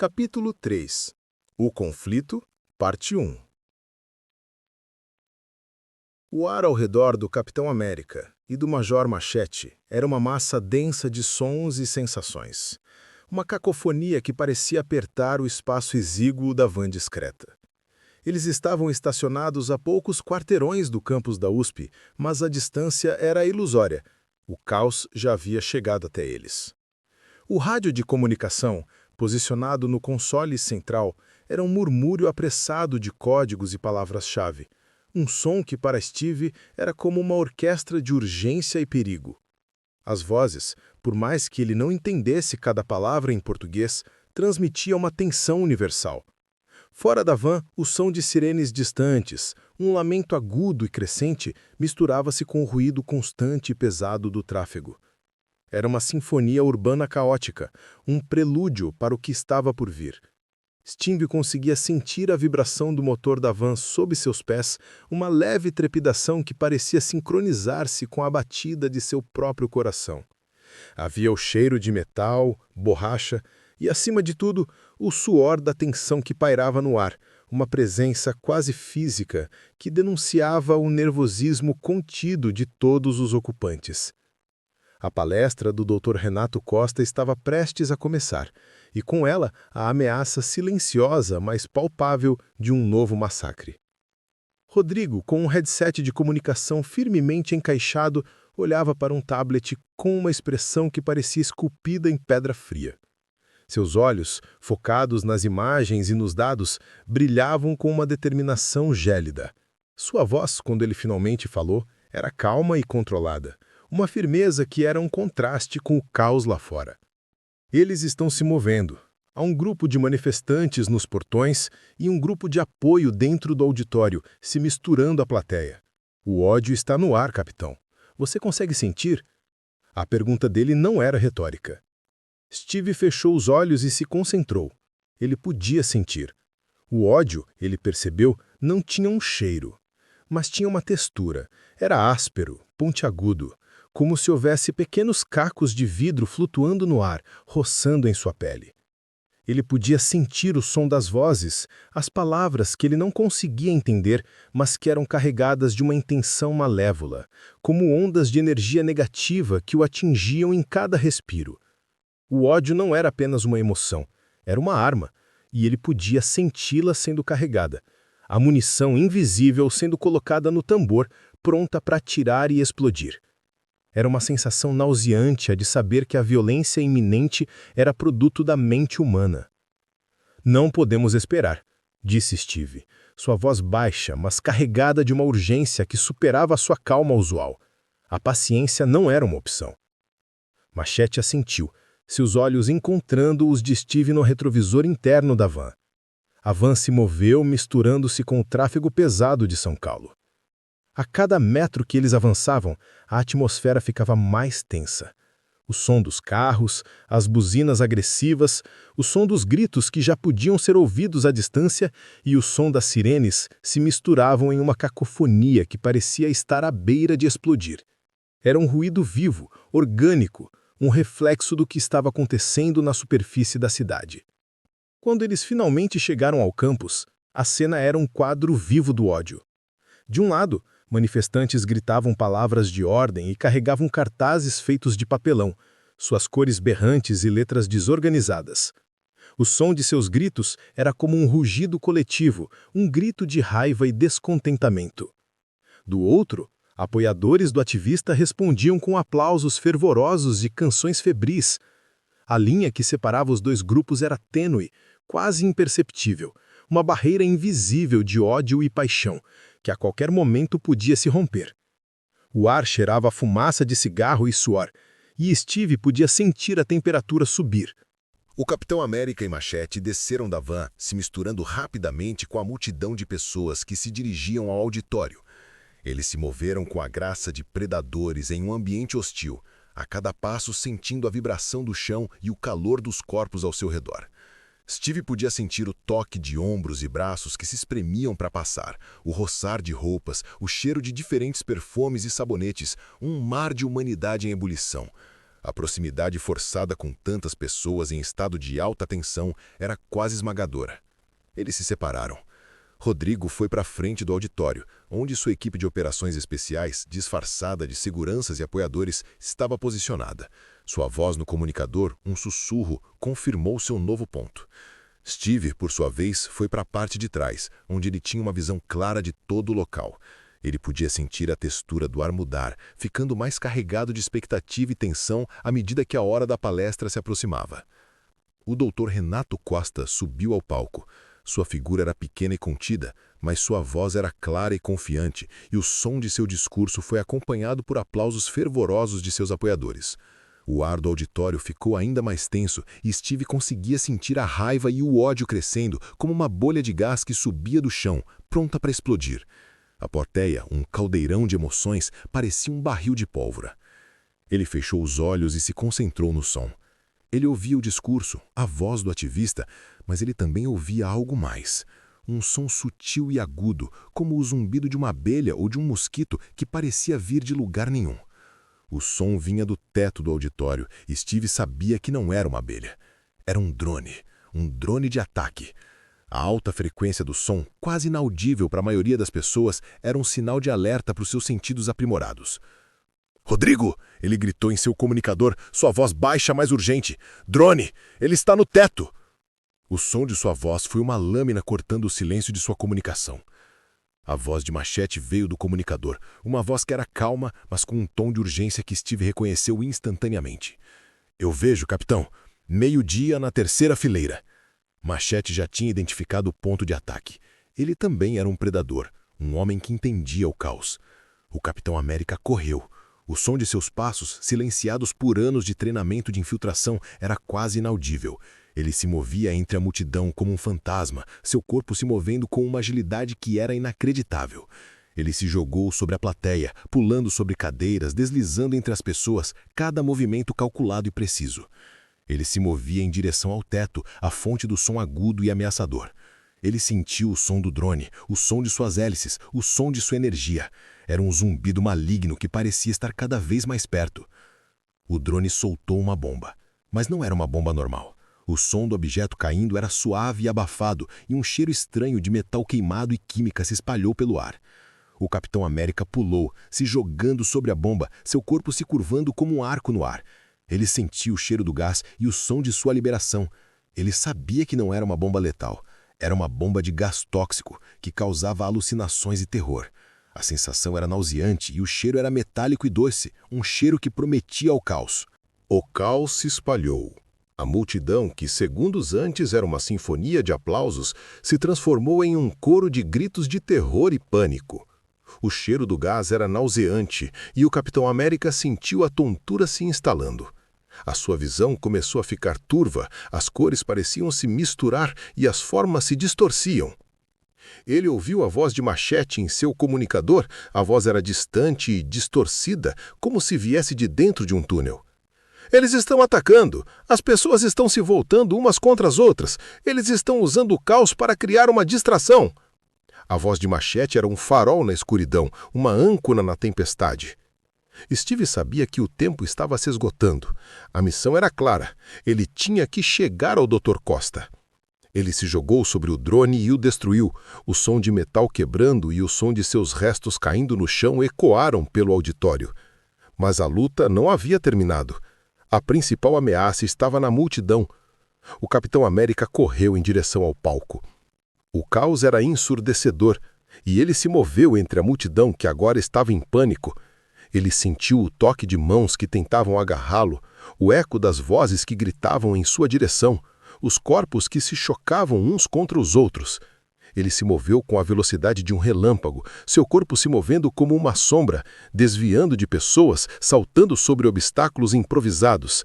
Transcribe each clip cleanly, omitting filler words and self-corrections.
Capítulo 3. O conflito, parte 1. O ar ao redor do Capitão América e do Major Machete era uma massa densa de sons e sensações. Uma cacofonia que parecia apertar o espaço exíguo da van discreta. Eles estavam estacionados a poucos quarteirões do campus da USP, mas a distância era ilusória. O caos já havia chegado até eles. O rádio de comunicação, posicionado no console central, era um murmúrio apressado de códigos e palavras-chave. Um som que para Steve era como uma orquestra de urgência e perigo. As vozes, por mais que ele não entendesse cada palavra em português, transmitiam uma tensão universal. Fora da van, o som de sirenes distantes, um lamento agudo e crescente, misturava-se com o ruído constante e pesado do tráfego. Era uma sinfonia urbana caótica, um prelúdio para o que estava por vir. Steve conseguia sentir a vibração do motor da van sob seus pés, uma leve trepidação que parecia sincronizar-se com a batida de seu próprio coração. Havia o cheiro de metal, borracha e, acima de tudo, o suor da tensão que pairava no ar, uma presença quase física que denunciava o nervosismo contido de todos os ocupantes. A palestra do Dr. Renato Costa estava prestes a começar, e com ela a ameaça silenciosa, mas palpável, de um novo massacre. Rodrigo, com um headset de comunicação firmemente encaixado, olhava para um tablet com uma expressão que parecia esculpida em pedra fria. Seus olhos, focados nas imagens e nos dados, brilhavam com uma determinação gélida. Sua voz, quando ele finalmente falou, era calma e controlada. Uma firmeza que era um contraste com o caos lá fora. Eles estão se movendo. Há um grupo de manifestantes nos portões e um grupo de apoio dentro do auditório, se misturando à plateia. O ódio está no ar, capitão. Você consegue sentir? A pergunta dele não era retórica. Steve fechou os olhos e se concentrou. Ele podia sentir. O ódio, ele percebeu, não tinha um cheiro, mas tinha uma textura. Era áspero, pontiagudo, como se houvesse pequenos cacos de vidro flutuando no ar, roçando em sua pele. Ele podia sentir o som das vozes, as palavras que ele não conseguia entender, mas que eram carregadas de uma intenção malévola, como ondas de energia negativa que o atingiam em cada respiro. O ódio não era apenas uma emoção, era uma arma, e ele podia senti-la sendo carregada. A munição invisível sendo colocada no tambor, pronta para atirar e explodir. Era uma sensação nauseante a de saber que a violência iminente era produto da mente humana. Não podemos esperar, disse Steve, sua voz baixa, mas carregada de uma urgência que superava a sua calma usual. A paciência não era uma opção. Machete assentiu, seus olhos encontrando os de Steve no retrovisor interno da van. A van se moveu, misturando-se com o tráfego pesado de São Paulo. A cada metro que eles avançavam, a atmosfera ficava mais tensa. O som dos carros, as buzinas agressivas, o som dos gritos que já podiam ser ouvidos à distância e o som das sirenes se misturavam em uma cacofonia que parecia estar à beira de explodir. Era um ruído vivo, orgânico, um reflexo do que estava acontecendo na superfície da cidade. Quando eles finalmente chegaram ao campus, a cena era um quadro vivo do ódio. De um lado, manifestantes gritavam palavras de ordem e carregavam cartazes feitos de papelão, suas cores berrantes e letras desorganizadas. O som de seus gritos era como um rugido coletivo, um grito de raiva e descontentamento. Do outro, apoiadores do ativista respondiam com aplausos fervorosos e canções febris. A linha que separava os dois grupos era tênue, quase imperceptível, uma barreira invisível de ódio e paixão, que a qualquer momento podia se romper. O ar cheirava a fumaça de cigarro e suor, e Steve podia sentir a temperatura subir. O Capitão América e Machete desceram da van, se misturando rapidamente com a multidão de pessoas que se dirigiam ao auditório. Eles se moveram com a graça de predadores em um ambiente hostil, a cada passo sentindo a vibração do chão e o calor dos corpos ao seu redor. Steve podia sentir o toque de ombros e braços que se espremiam para passar, o roçar de roupas, o cheiro de diferentes perfumes e sabonetes, um mar de humanidade em ebulição. A proximidade forçada com tantas pessoas em estado de alta tensão era quase esmagadora. Eles se separaram. Rodrigo foi para a frente do auditório, onde sua equipe de operações especiais, disfarçada de seguranças e apoiadores, estava posicionada. Sua voz no comunicador, um sussurro, confirmou seu novo ponto. Steve, por sua vez, foi para a parte de trás, onde ele tinha uma visão clara de todo o local. Ele podia sentir a textura do ar mudar, ficando mais carregado de expectativa e tensão à medida que a hora da palestra se aproximava. O Dr. Renato Costa subiu ao palco. Sua figura era pequena e contida, mas sua voz era clara e confiante, e o som de seu discurso foi acompanhado por aplausos fervorosos de seus apoiadores. O ar do auditório ficou ainda mais tenso e Steve conseguia sentir a raiva e o ódio crescendo como uma bolha de gás que subia do chão, pronta para explodir. A plateia, um caldeirão de emoções, parecia um barril de pólvora. Ele fechou os olhos e se concentrou no som. Ele ouvia o discurso, a voz do ativista, mas ele também ouvia algo mais. Um som sutil e agudo, como o zumbido de uma abelha ou de um mosquito que parecia vir de lugar nenhum. O som vinha do teto do auditório e Steve sabia que não era uma abelha. Era um drone de ataque. A alta frequência do som, quase inaudível para a maioria das pessoas, era um sinal de alerta para os seus sentidos aprimorados. "Rodrigo!" ele gritou em seu comunicador, sua voz baixa mais urgente. "Drone! Ele está no teto!" O som de sua voz foi uma lâmina cortando o silêncio de sua comunicação. A voz de Machete veio do comunicador, uma voz que era calma, mas com um tom de urgência que Steve reconheceu instantaneamente. "Eu vejo, capitão. 12:00 na terceira fileira." Machete já tinha identificado o ponto de ataque. Ele também era um predador, um homem que entendia o caos. O Capitão América correu. O som de seus passos, silenciados por anos de treinamento de infiltração, era quase inaudível. Ele se movia entre a multidão como um fantasma, seu corpo se movendo com uma agilidade que era inacreditável. Ele se jogou sobre a plateia, pulando sobre cadeiras, deslizando entre as pessoas, cada movimento calculado e preciso. Ele se movia em direção ao teto, a fonte do som agudo e ameaçador. Ele sentiu o som do drone, o som de suas hélices, o som de sua energia. Era um zumbido maligno que parecia estar cada vez mais perto. O drone soltou uma bomba, mas não era uma bomba normal. O som do objeto caindo era suave e abafado, e um cheiro estranho de metal queimado e química se espalhou pelo ar. O Capitão América pulou, se jogando sobre a bomba, seu corpo se curvando como um arco no ar. Ele sentiu o cheiro do gás e o som de sua liberação. Ele sabia que não era uma bomba letal. Era uma bomba de gás tóxico, que causava alucinações e terror. A sensação era nauseante e o cheiro era metálico e doce, um cheiro que prometia o caos. O caos se espalhou. A multidão, que segundos antes era uma sinfonia de aplausos, se transformou em um coro de gritos de terror e pânico. O cheiro do gás era nauseante e o Capitão América sentiu a tontura se instalando. A sua visão começou a ficar turva, as cores pareciam se misturar e as formas se distorciam. Ele ouviu a voz de Machete em seu comunicador, a voz era distante e distorcida, como se viesse de dentro de um túnel. "Eles estão atacando, as pessoas estão se voltando umas contra as outras, eles estão usando o caos para criar uma distração." A voz de Machete era um farol na escuridão, uma âncora na tempestade. Steve sabia que o tempo estava se esgotando. A missão era clara. Ele tinha que chegar ao Dr. Costa. Ele se jogou sobre o drone e o destruiu. O som de metal quebrando e o som de seus restos caindo no chão ecoaram pelo auditório. Mas a luta não havia terminado. A principal ameaça estava na multidão. O Capitão América correu em direção ao palco. O caos era ensurdecedor, e ele se moveu entre a multidão que agora estava em pânico. Ele sentiu o toque de mãos que tentavam agarrá-lo, o eco das vozes que gritavam em sua direção, os corpos que se chocavam uns contra os outros. Ele se moveu com a velocidade de um relâmpago, seu corpo se movendo como uma sombra, desviando de pessoas, saltando sobre obstáculos improvisados.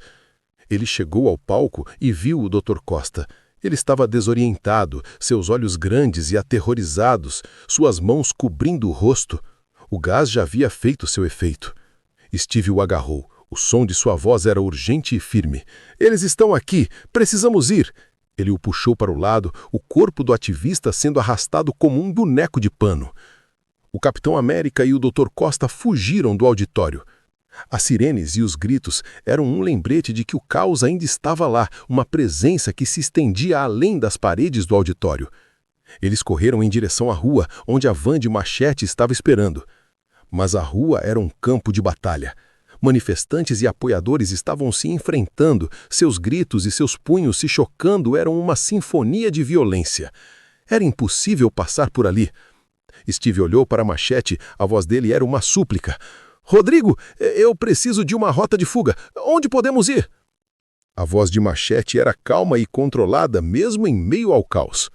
Ele chegou ao palco e viu o Dr. Costa. Ele estava desorientado, seus olhos grandes e aterrorizados, suas mãos cobrindo o rosto. O gás já havia feito seu efeito. Steve o agarrou. O som de sua voz era urgente e firme. "Eles estão aqui! Precisamos ir!" Ele o puxou para o lado, o corpo do ativista sendo arrastado como um boneco de pano. O Capitão América e o Dr. Costa fugiram do auditório. As sirenes e os gritos eram um lembrete de que o caos ainda estava lá, uma presença que se estendia além das paredes do auditório. Eles correram em direção à rua, onde a van de Machete estava esperando. Mas a rua era um campo de batalha. Manifestantes e apoiadores estavam se enfrentando, seus gritos e seus punhos se chocando eram uma sinfonia de violência. Era impossível passar por ali. Steve olhou para Machete, a voz dele era uma súplica. "Rodrigo, eu preciso de uma rota de fuga. Onde podemos ir?" A voz de Machete era calma e controlada, mesmo em meio ao caos.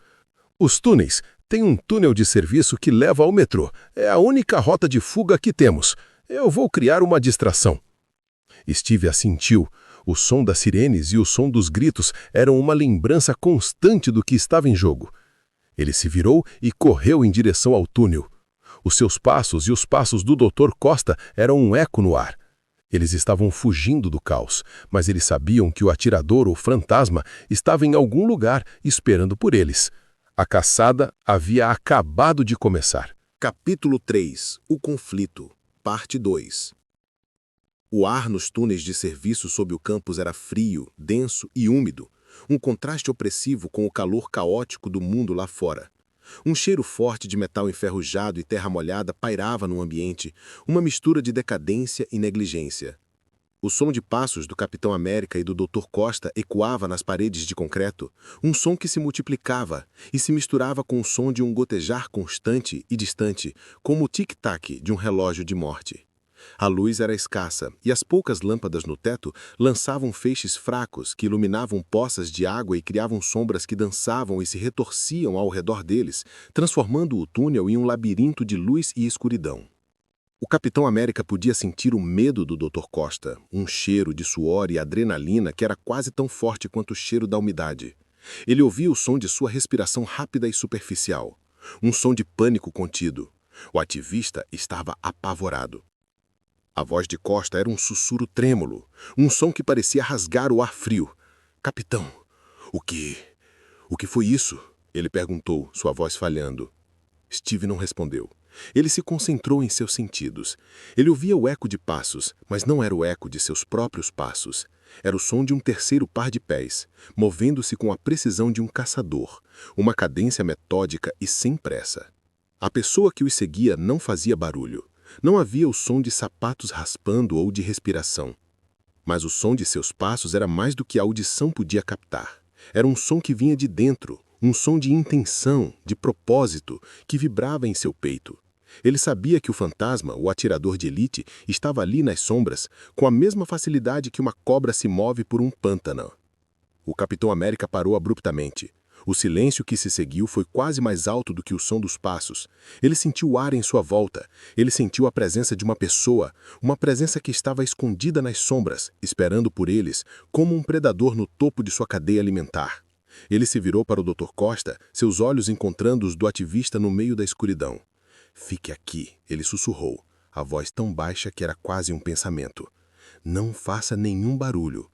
"Os túneis. Tem um túnel de serviço que leva ao metrô. É a única rota de fuga que temos. Eu vou criar uma distração." Steve assentiu. O som das sirenes e o som dos gritos eram uma lembrança constante do que estava em jogo. Ele se virou e correu em direção ao túnel. Os seus passos e os passos do Dr. Costa eram um eco no ar. Eles estavam fugindo do caos, mas eles sabiam que o atirador ou fantasma estava em algum lugar esperando por eles. A caçada havia acabado de começar. Capítulo 3. O conflito. Parte 2. O ar nos túneis de serviço sob o campus era frio, denso e úmido, um contraste opressivo com o calor caótico do mundo lá fora. Um cheiro forte de metal enferrujado e terra molhada pairava no ambiente, uma mistura de decadência e negligência. O som de passos do Capitão América e do Dr. Costa ecoava nas paredes de concreto, um som que se multiplicava e se misturava com o som de um gotejar constante e distante, como o tic-tac de um relógio de morte. A luz era escassa e as poucas lâmpadas no teto lançavam feixes fracos que iluminavam poças de água e criavam sombras que dançavam e se retorciam ao redor deles, transformando o túnel em um labirinto de luz e escuridão. O Capitão América podia sentir o medo do Dr. Costa, um cheiro de suor e adrenalina que era quase tão forte quanto o cheiro da umidade. Ele ouvia o som de sua respiração rápida e superficial, um som de pânico contido. O ativista estava apavorado. A voz de Costa era um sussurro trêmulo, um som que parecia rasgar o ar frio. "Capitão, o que foi isso?" ele perguntou, sua voz falhando. Steve não respondeu. Ele se concentrou em seus sentidos. Ele ouvia o eco de passos, mas não era o eco de seus próprios passos. Era o som de um terceiro par de pés, movendo-se com a precisão de um caçador, uma cadência metódica e sem pressa. A pessoa que os seguia não fazia barulho. Não havia o som de sapatos raspando ou de respiração. Mas o som de seus passos era mais do que a audição podia captar. Era um som que vinha de dentro, um som de intenção, de propósito, que vibrava em seu peito. Ele sabia que o fantasma, o atirador de elite, estava ali nas sombras, com a mesma facilidade que uma cobra se move por um pântano. O Capitão América parou abruptamente. O silêncio que se seguiu foi quase mais alto do que o som dos passos. Ele sentiu o ar em sua volta. Ele sentiu a presença de uma pessoa, uma presença que estava escondida nas sombras, esperando por eles, como um predador no topo de sua cadeia alimentar. Ele se virou para o Dr. Costa, seus olhos encontrando os do ativista no meio da escuridão. "Fique aqui", ele sussurrou, a voz tão baixa que era quase um pensamento. "Não faça nenhum barulho.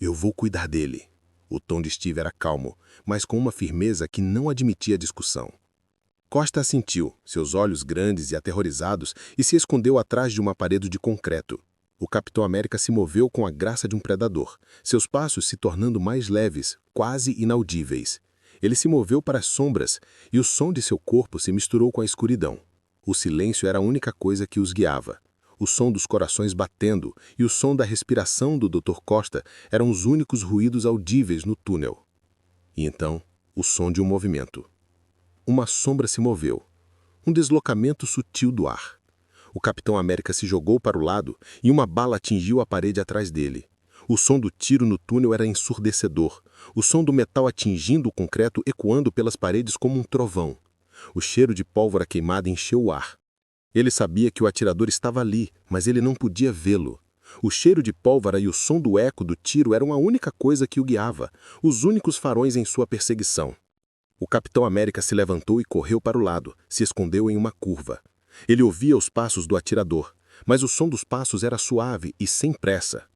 Eu vou cuidar dele." O tom de Steve era calmo, mas com uma firmeza que não admitia discussão. Costa assentiu, seus olhos grandes e aterrorizados, e se escondeu atrás de uma parede de concreto. O Capitão América se moveu com a graça de um predador, seus passos se tornando mais leves, quase inaudíveis. Ele se moveu para as sombras, e o som de seu corpo se misturou com a escuridão. O silêncio era a única coisa que os guiava. O som dos corações batendo e o som da respiração do Dr. Costa eram os únicos ruídos audíveis no túnel. E então, o som de um movimento. Uma sombra se moveu. Um deslocamento sutil do ar. O Capitão América se jogou para o lado e uma bala atingiu a parede atrás dele. O som do tiro no túnel era ensurdecedor. O som do metal atingindo o concreto ecoando pelas paredes como um trovão. O cheiro de pólvora queimada encheu o ar. Ele sabia que o atirador estava ali, mas ele não podia vê-lo. O cheiro de pólvora e o som do eco do tiro eram a única coisa que o guiava, os únicos farões em sua perseguição. O Capitão América se levantou e correu para o lado, se escondeu em uma curva. Ele ouvia os passos do atirador, mas o som dos passos era suave e sem pressa.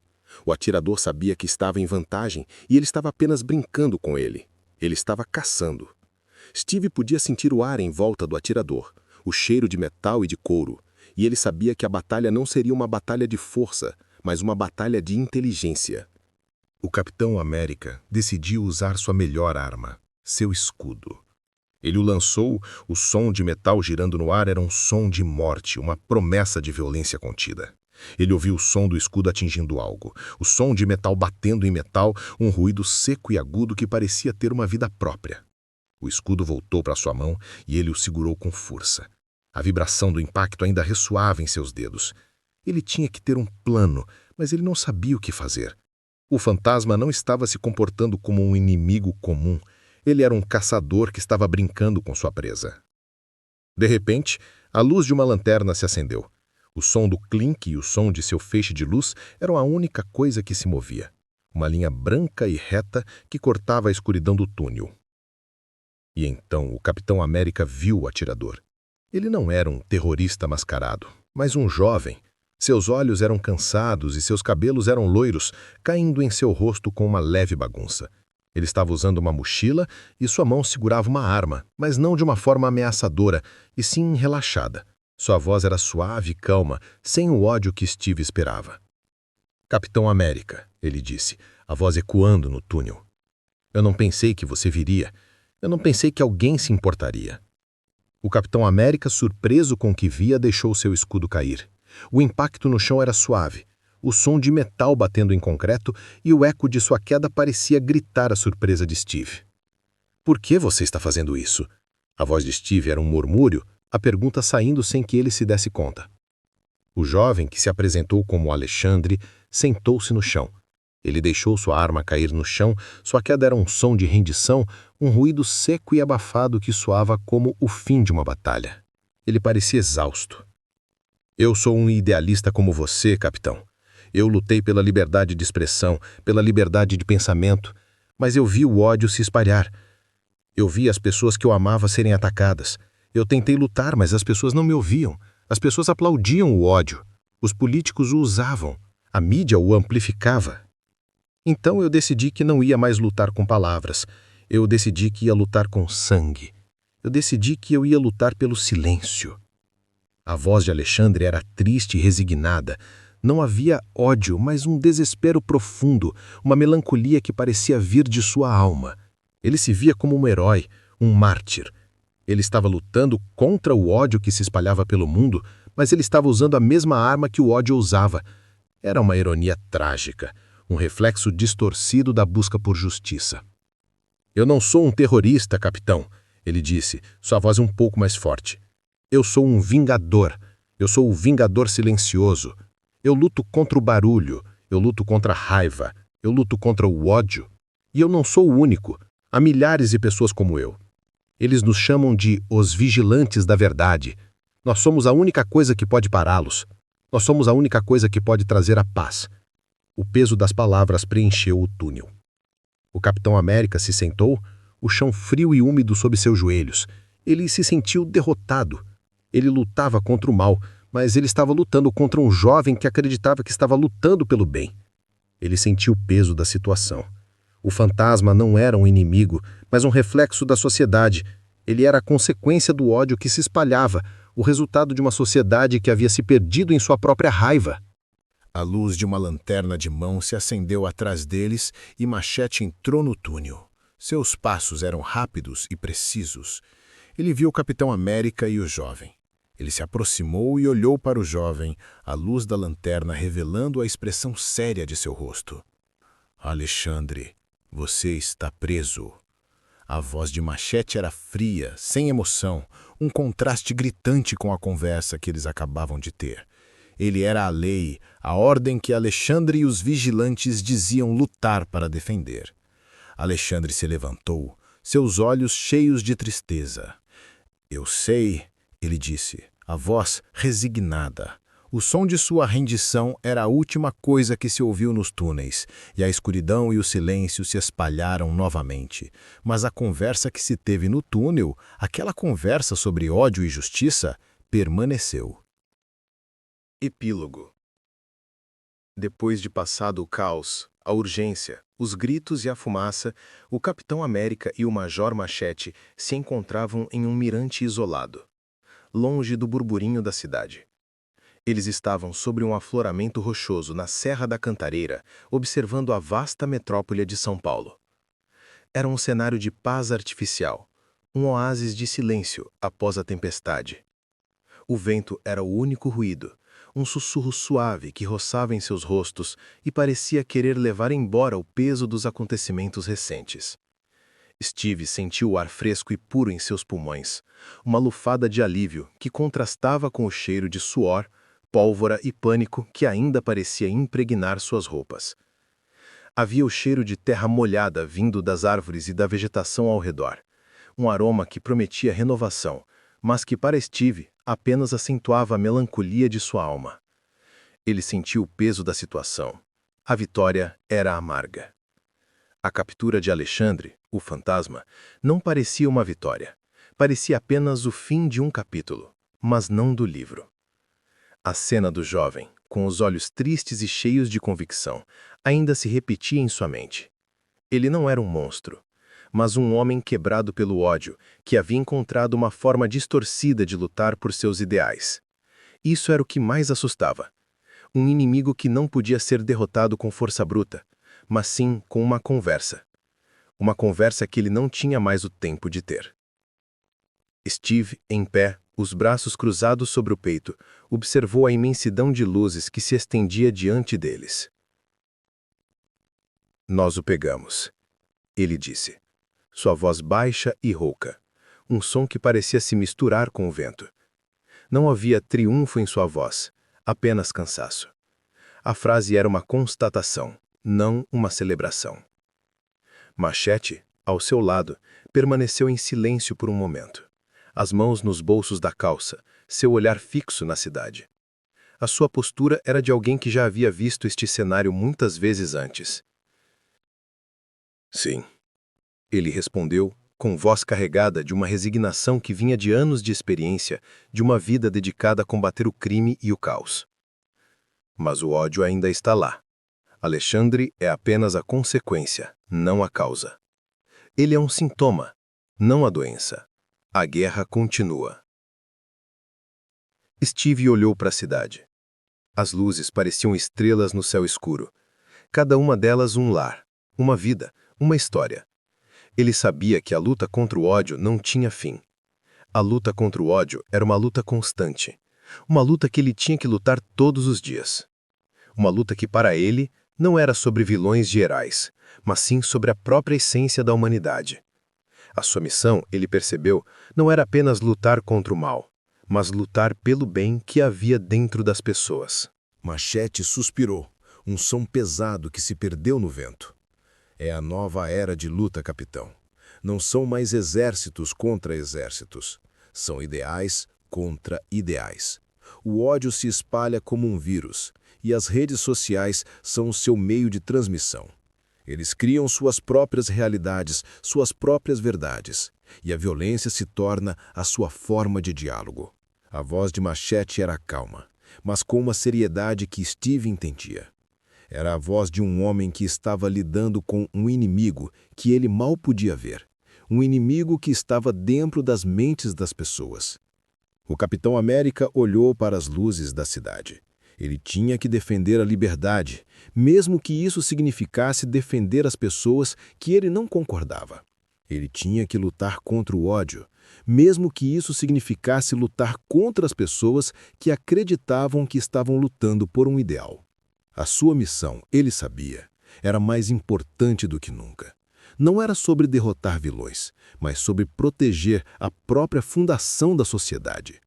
O atirador sabia que estava em vantagem e ele estava apenas brincando com ele. Ele estava caçando. Steve podia sentir o ar em volta do atirador, o cheiro de metal e de couro, e ele sabia que a batalha não seria uma batalha de força, mas uma batalha de inteligência. O Capitão América decidiu usar sua melhor arma, seu escudo. Ele o lançou, o som de metal girando no ar era um som de morte, uma promessa de violência contida. Ele ouviu o som do escudo atingindo algo, o som de metal batendo em metal, um ruído seco e agudo que parecia ter uma vida própria. O escudo voltou para sua mão e ele o segurou com força. A vibração do impacto ainda ressoava em seus dedos. Ele tinha que ter um plano, mas ele não sabia o que fazer. O fantasma não estava se comportando como um inimigo comum. Ele era um caçador que estava brincando com sua presa. De repente, a luz de uma lanterna se acendeu. O som do clink e o som de seu feixe de luz eram a única coisa que se movia. Uma linha branca e reta que cortava a escuridão do túnel. E então o Capitão América viu o atirador. Ele não era um terrorista mascarado, mas um jovem. Seus olhos eram cansados e seus cabelos eram loiros, caindo em seu rosto com uma leve bagunça. Ele estava usando uma mochila e sua mão segurava uma arma, mas não de uma forma ameaçadora, e sim relaxada. Sua voz era suave e calma, sem o ódio que Steve esperava. Capitão América, ele disse, a voz ecoando no túnel. Eu não pensei que você viria. Eu não pensei que alguém se importaria. O Capitão América, surpreso com o que via, deixou seu escudo cair. O impacto no chão era suave, o som de metal batendo em concreto e o eco de sua queda parecia gritar a surpresa de Steve. Por que você está fazendo isso? A voz de Steve era um murmúrio, a pergunta saindo sem que ele se desse conta. O jovem, que se apresentou como Alexandre, sentou-se no chão. Ele deixou sua arma cair no chão, sua queda era um som de rendição, um ruído seco e abafado que soava como o fim de uma batalha. Ele parecia exausto. Eu sou um idealista como você, capitão. Eu lutei pela liberdade de expressão, pela liberdade de pensamento, mas eu vi o ódio se espalhar. Eu vi as pessoas que eu amava serem atacadas. Eu tentei lutar, mas as pessoas não me ouviam. As pessoas aplaudiam o ódio. Os políticos o usavam. A mídia o amplificava. Então eu decidi que não ia mais lutar com palavras. Eu decidi que ia lutar com sangue. Eu decidi que eu ia lutar pelo silêncio. A voz de Alexandre era triste e resignada. Não havia ódio, mas um desespero profundo, uma melancolia que parecia vir de sua alma. Ele se via como um herói, um mártir. Ele estava lutando contra o ódio que se espalhava pelo mundo, mas ele estava usando a mesma arma que o ódio usava. Era uma ironia trágica, um reflexo distorcido da busca por justiça. Eu não sou um terrorista, capitão, ele disse, sua voz um pouco mais forte. Eu sou um vingador. Eu sou o vingador silencioso. Eu luto contra o barulho. Eu luto contra a raiva. Eu luto contra o ódio. E eu não sou o único. Há milhares de pessoas como eu. Eles nos chamam de os vigilantes da verdade. Nós somos a única coisa que pode pará-los. Nós somos a única coisa que pode trazer a paz. O peso das palavras preencheu o túnel. O Capitão América se sentou, o chão frio e úmido sob seus joelhos. Ele se sentiu derrotado. Ele lutava contra o mal, mas ele estava lutando contra um jovem que acreditava que estava lutando pelo bem. Ele sentiu o peso da situação. O fantasma não era um inimigo, mas um reflexo da sociedade. Ele era a consequência do ódio que se espalhava, o resultado de uma sociedade que havia se perdido em sua própria raiva. A luz de uma lanterna de mão se acendeu atrás deles e Machete entrou no túnel. Seus passos eram rápidos e precisos. Ele viu o Capitão América e o jovem. Ele se aproximou e olhou para o jovem, a luz da lanterna revelando a expressão séria de seu rosto. Alexandre, você está preso. A voz de Machete era fria, sem emoção, um contraste gritante com a conversa que eles acabavam de ter. Ele era a lei, a ordem que Alexandre e os vigilantes diziam lutar para defender. Alexandre se levantou, seus olhos cheios de tristeza. Eu sei, ele disse, a voz resignada. O som de sua rendição era a última coisa que se ouviu nos túneis, e a escuridão e o silêncio se espalharam novamente. Mas a conversa que se teve no túnel, aquela conversa sobre ódio e justiça, permaneceu. Epílogo. Depois de passado o caos, a urgência, os gritos e a fumaça, o Capitão América e o Major Machete se encontravam em um mirante isolado, longe do burburinho da cidade. Eles estavam sobre um afloramento rochoso na Serra da Cantareira, observando a vasta metrópole de São Paulo. Era um cenário de paz artificial, um oásis de silêncio após a tempestade. O vento era o único ruído, um sussurro suave que roçava em seus rostos e parecia querer levar embora o peso dos acontecimentos recentes. Steve sentiu o ar fresco e puro em seus pulmões, uma lufada de alívio que contrastava com o cheiro de suor, pólvora e pânico que ainda parecia impregnar suas roupas. Havia o cheiro de terra molhada vindo das árvores e da vegetação ao redor, um aroma que prometia renovação, mas que para Steve apenas acentuava a melancolia de sua alma. Ele sentiu o peso da situação. A vitória era amarga. A captura de Alexandre, o fantasma, não parecia uma vitória. Parecia apenas o fim de um capítulo, mas não do livro. A cena do jovem, com os olhos tristes e cheios de convicção, ainda se repetia em sua mente. Ele não era um monstro, mas um homem quebrado pelo ódio, que havia encontrado uma forma distorcida de lutar por seus ideais. Isso era o que mais assustava. Um inimigo que não podia ser derrotado com força bruta, mas sim com uma conversa. Uma conversa que ele não tinha mais o tempo de ter. Steve, em pé, os braços cruzados sobre o peito, observou a imensidão de luzes que se estendia diante deles. "Nós o pegamos", ele disse. Sua voz baixa e rouca, um som que parecia se misturar com o vento. Não havia triunfo em sua voz, apenas cansaço. A frase era uma constatação, não uma celebração. Machete, ao seu lado, permaneceu em silêncio por um momento, as mãos nos bolsos da calça, seu olhar fixo na cidade. A sua postura era de alguém que já havia visto este cenário muitas vezes antes. "Sim", ele respondeu, com voz carregada de uma resignação que vinha de anos de experiência, de uma vida dedicada a combater o crime e o caos. "Mas o ódio ainda está lá. Alexandre é apenas a consequência, não a causa. Ele é um sintoma, não a doença. A guerra continua." Steve olhou para a cidade. As luzes pareciam estrelas no céu escuro. Cada uma delas um lar, uma vida, uma história. Ele sabia que a luta contra o ódio não tinha fim. A luta contra o ódio era uma luta constante. Uma luta que ele tinha que lutar todos os dias. Uma luta que, para ele, não era sobre vilões gerais, mas sim sobre a própria essência da humanidade. A sua missão, ele percebeu, não era apenas lutar contra o mal, mas lutar pelo bem que havia dentro das pessoas. Machete suspirou, um som pesado que se perdeu no vento. "É a nova era de luta, capitão. Não são mais exércitos contra exércitos. São ideais contra ideais. O ódio se espalha como um vírus, e as redes sociais são o seu meio de transmissão. Eles criam suas próprias realidades, suas próprias verdades, e a violência se torna a sua forma de diálogo." A voz de Machete era calma, mas com uma seriedade que Steve entendia. Era a voz de um homem que estava lidando com um inimigo que ele mal podia ver. Um inimigo que estava dentro das mentes das pessoas. O Capitão América olhou para as luzes da cidade. Ele tinha que defender a liberdade, mesmo que isso significasse defender as pessoas que ele não concordava. Ele tinha que lutar contra o ódio, mesmo que isso significasse lutar contra as pessoas que acreditavam que estavam lutando por um ideal. A sua missão, ele sabia, era mais importante do que nunca. Não era sobre derrotar vilões, mas sobre proteger a própria fundação da sociedade.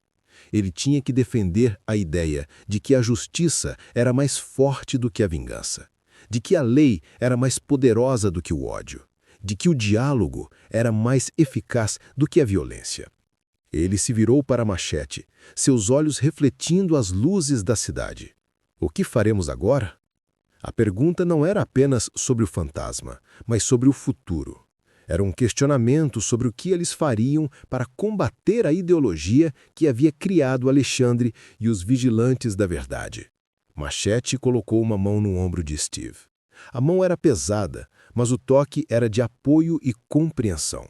Ele tinha que defender a ideia de que a justiça era mais forte do que a vingança, de que a lei era mais poderosa do que o ódio, de que o diálogo era mais eficaz do que a violência. Ele se virou para Machete, seus olhos refletindo as luzes da cidade. O que faremos agora? A pergunta não era apenas sobre o fantasma, mas sobre o futuro. Era um questionamento sobre o que eles fariam para combater a ideologia que havia criado Alexandre e os vigilantes da verdade. Machete colocou uma mão no ombro de Steve. A mão era pesada, mas o toque era de apoio e compreensão.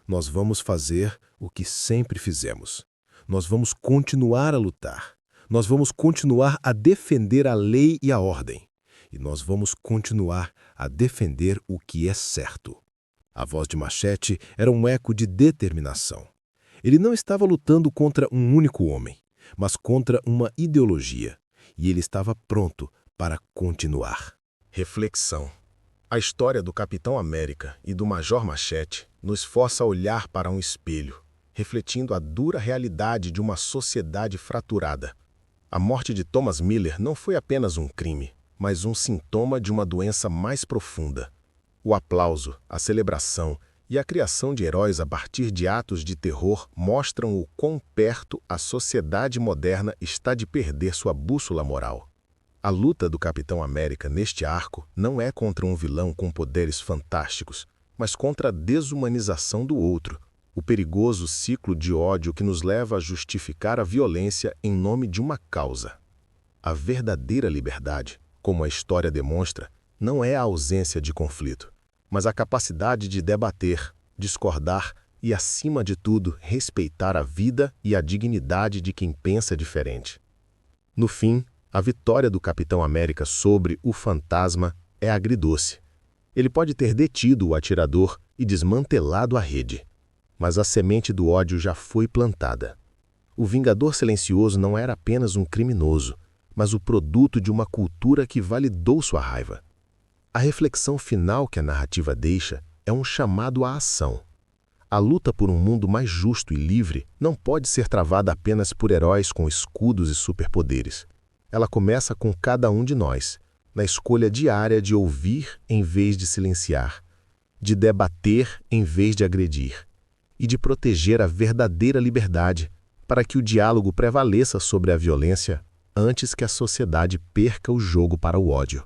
"Nós vamos fazer o que sempre fizemos. Nós vamos continuar a lutar. Nós vamos continuar a defender a lei e a ordem. E nós vamos continuar a defender o que é certo. A voz de Machete era um eco de determinação. Ele não estava lutando contra um único homem, mas contra uma ideologia. E ele estava pronto para continuar. Reflexão. A história do Capitão América e do Major Machete nos força a olhar para um espelho, refletindo a dura realidade de uma sociedade fraturada. A morte de Thomas Miller não foi apenas um crime, mas um sintoma de uma doença mais profunda. O aplauso, a celebração e a criação de heróis a partir de atos de terror mostram o quão perto a sociedade moderna está de perder sua bússola moral. A luta do Capitão América neste arco não é contra um vilão com poderes fantásticos, mas contra a desumanização do outro, o perigoso ciclo de ódio que nos leva a justificar a violência em nome de uma causa. A verdadeira liberdade, como a história demonstra, não é a ausência de conflito, mas a capacidade de debater, discordar e, acima de tudo, respeitar a vida e a dignidade de quem pensa diferente. No fim, a vitória do Capitão América sobre o fantasma é agridoce. Ele pode ter detido o atirador e desmantelado a rede, mas a semente do ódio já foi plantada. O Vingador Silencioso não era apenas um criminoso, mas o produto de uma cultura que validou sua raiva. A reflexão final que a narrativa deixa é um chamado à ação. A luta por um mundo mais justo e livre não pode ser travada apenas por heróis com escudos e superpoderes. Ela começa com cada um de nós, na escolha diária de ouvir em vez de silenciar, de debater em vez de agredir, e de proteger a verdadeira liberdade para que o diálogo prevaleça sobre a violência antes que a sociedade perca o jogo para o ódio.